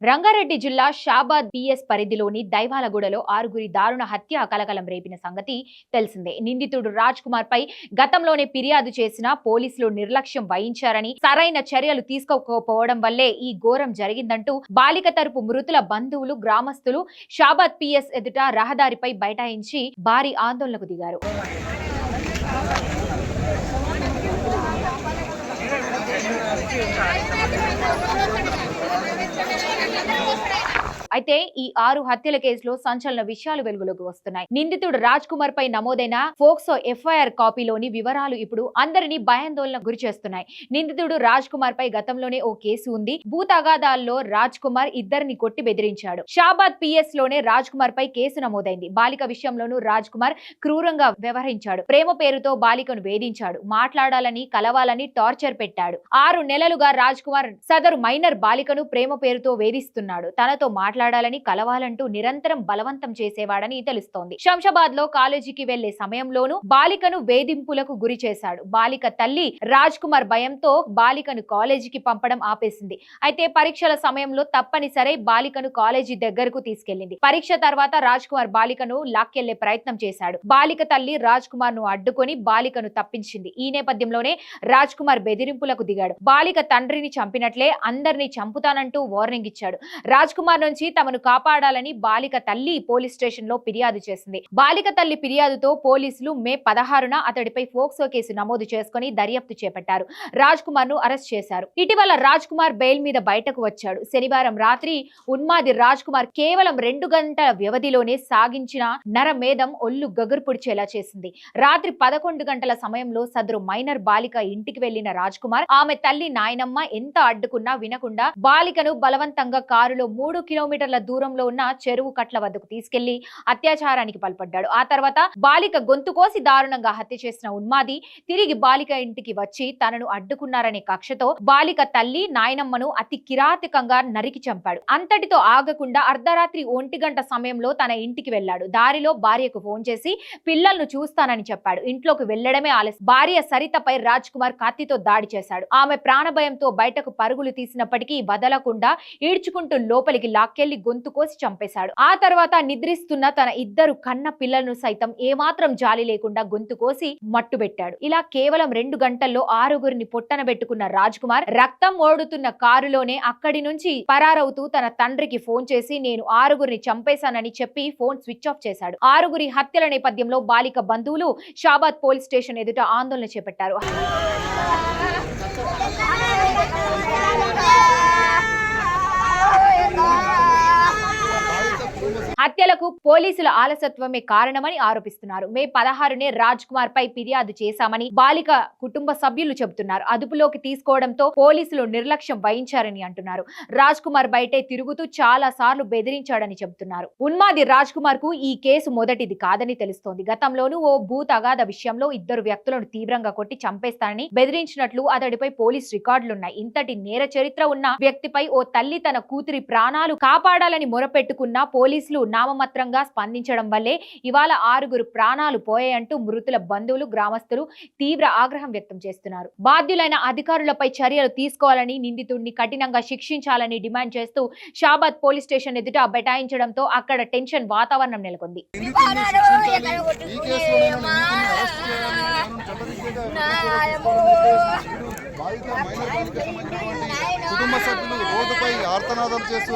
రంగారెడ్డి జిల్లా షాబాద్ పిఎస్ పరిధిలోని దైవాలగూడలో ఆరుగురి దారుణ హత్య కలకలం రేపిన సంగతి తెలిసిందే. నిందితుడు రాజ్ కుమార్ పై గతంలోనే ఫిర్యాదు చేసిన పోలీసులు నిర్లక్ష్యం వహించారని, సరైన చర్యలు తీసుకోకపోవడం వల్లే ఈ ఘోరం జరిగిందంటూ బాలిక తరపు మృతుల బంధువులు, గ్రామస్తులు షాబాద్ పిఎస్ ఎదుట రహదారిపై బైఠాయించి భారీ ఆందోళనకు దిగారు. అయితే ఈ 6 హత్యల కేసులో సంచలన విషయాలు వెలుగులోకి వస్తున్నాయి. నిందితుడు రాజ్ కుమార్ పై నమోదైన ఫోక్సో ఎఫ్ఐఆర్ కాపీలోని వివరాలు ఇప్పుడు అందరినీ భయాందోళనకు గురి చేస్తున్నాయి. నిందితుడు రాజ్ కుమార్ పై గతంలోనే ఓ కేసు ఉంది. భూ తగాదాల్లో రాజ్ కుమార్ ఇద్దరిని కొట్టి బెదిరించాడు. షాబాద్ పిఎస్ లోనే రాజ్ కుమార్ పై కేసు నమోదైంది. బాలిక విషయంలోనూ రాజ్ కుమార్ క్రూరంగా వ్యవహరించాడు. ప్రేమ పేరుతో బాలికను వేధించాడు. మాట్లాడాలని, కలవాలని టార్చర్ పెట్టాడు. 6 నెలలుగా రాజ్ కుమార్ సదరు మైనర్ బాలికను ప్రేమ పేరుతో వేధిస్తున్నాడు. తనతో మాట్లాడాలని, కలవాలంటూ నిరంతరం బలవంతం చేసేవాడని తెలుస్తోంది. శంషాబాద్ లో కాలేజీకి వెళ్లే సమయంలోనూ బాలికను వేధింపులకు గురి చేశాడు. బాలిక తల్లి రాజ్ కుమార్ భయంతో బాలికను కాలేజీకి పంపడం ఆపేసింది. అయితే పరీక్షల సమయంలో తప్పనిసరి బాలికను కాలేజీ దగ్గరకు తీసుకెళ్లింది. పరీక్ష తర్వాత రాజ్ కుమార్ బాలికను లాక్కెళ్లే ప్రయత్నం చేశాడు. బాలిక తల్లి రాజ్ కుమార్ ను అడ్డుకొని బాలికను తప్పించింది. ఈ నేపథ్యంలోనే రాజ్ కుమార్ బెదిరింపులకు దిగాడు. బాలిక తండ్రిని చంపినట్లే అందరినీ చంపుతానంటూ వార్నింగ్ ఇచ్చాడు. రాజ్ కుమార్ నుంచి తమను కాపాడాలని బాలిక తల్లి పోలీస్ స్టేషన్ లో ఫిర్యాదు చేసింది. బాలిక తల్లి ఫిర్యాదుతో పోలీసులు మే 16న అతడిపై ఫోక్సో కేసు నమోదు చేసుకుని దర్యాప్తు చేపట్టారు. రాజ్ కుమార్ ను అరెస్ట్ చేశారు. ఇటీవల రాజ్ కుమార్ బెయిల్ మీద బయటకు వచ్చాడు. శనివారం రాత్రి ఉన్మాది రాజ్ కుమార్ కేవలం 2 గంటల వ్యవధిలోనే సాగించిన నరమేధం ఒళ్ళు గగురు పుడిచేలా చేసింది. రాత్రి 11 గంటల సమయంలో సదరు మైనర్ బాలిక ఇంటికి వెళ్లిన రాజ్ కుమార్ ఆమె తల్లి నాయనమ్మ ఎంత అడ్డుకున్నా వినకుండా బాలికను బలవంతంగా కారులో 3 కిలోమీటర్ల దూరంలో ఉన్న చెరువు కట్ల వద్దకు తీసుకెళ్లి అత్యాచారానికి పాల్పడ్డాడు. ఆ తర్వాత బాలిక గొంతు కోసి దారుణంగా హత్య చేసిన ఉన్మాది తిరిగి బాలిక ఇంటికి వచ్చి తనను అడ్డుకున్నారనే కక్షతో బాలిక తల్లి నాయనమ్మను అతి కిరాతకంగా నరికి చంపాడు. అంతటితో ఆగకుండా అర్ధరాత్రి 1 గంట సమయంలో తన ఇంటికి వెళ్లాడు. దారిలో భార్యకు ఫోన్ చేసి పిల్లలను చూస్తానని చెప్పాడు. ఇంట్లోకి వెళ్లడమే ఆలస్యం. భార్య సరితపై రాజ్ కుమార్ కత్తితో దాడి చేశాడు. ఆమె ప్రాణభయంతో బయటకు పరుగులు తీసినప్పటికీ వదలకుండా ఈడ్చుకుంటూ లోపలికి లాక్కెళ్లి గొంతు కోసి చంపేశాడు. ఆ తర్వాత నిద్రిస్తున్న తన 2 కన్న పిల్లలను సైతం ఏమాత్రం జాలి లేకుండా గొంతు కోసి మట్టుబెట్టాడు. ఇలా కేవలం 2 గంటల్లో 6గురిని పొట్టన పెట్టుకున్న రాజ్ కుమార్ రక్తం ఓడుతున్న కారులోనే అక్కడి నుంచి పరారవుతూ తన తండ్రికి ఫోన్ చేసి నేను 6గురిని చంపేశానని చెప్పి ఫోన్ స్విచ్ ఆఫ్ చేశాడు. 6గురి హత్యల నేపథ్యంలో బాలిక బంధువులు షాబాద్ పోలీస్ స్టేషన్ ఎదుట ఆందోళన చేపట్టారు. హత్యలకు పోలీసుల ఆలస్యత్వమే కారణమని ఆరోపిస్తున్నారు. మే 16నే రాజ్ కుమార్ పై ఫిర్యాదు చేశామని బాలిక కుటుంబ సభ్యులు చెబుతున్నారు. అదుపులోకి తీసుకోవడంతో పోలీసులు నిర్లక్ష్యం వహించారని అంటున్నారు. రాజ్ కుమార్ బయటే తిరుగుతూ చాలా సార్లు బెదిరించాడని చెబుతున్నారు. ఉన్మాది రాజ్ కుమార్ కు ఈ కేసు మొదటిది కాదని తెలుస్తోంది. గతంలోనూ ఓ భూ తగాద విషయంలో 2 వ్యక్తులను తీవ్రంగా కొట్టి చంపేస్తానని బెదిరించినట్లు అతడిపై పోలీస్ రికార్డులున్నాయి. ఇంతటి నేర చరిత్ర ఉన్న వ్యక్తిపై ఓ తల్లి తన కూతురి ప్రాణాలు కాపాడాలని మొరపెట్టుకున్న పోలీసులు నామమాత్రంగా స్పందించడం వల్లే ఇవాళ 6గురు ప్రాణాలు పోయాయంటూ మృతుల బంధువులు, గ్రామస్తులు తీవ్ర ఆగ్రహం వ్యక్తం చేస్తున్నారు. బాధ్యులైన అధికారులపై చర్యలు తీసుకోవాలని, నిందితుడిని కఠినంగా శిక్షించాలని డిమాండ్ చేస్తూ షాబాద్ పోలీస్ స్టేషన్ ఎదుట బైఠాయించడంతో అక్కడ టెన్షన్ వాతావరణం నెలకొంది. కుటుంబ సభ్యులు రోడ్డుపై ఆర్తనాదాలు చేస్తూ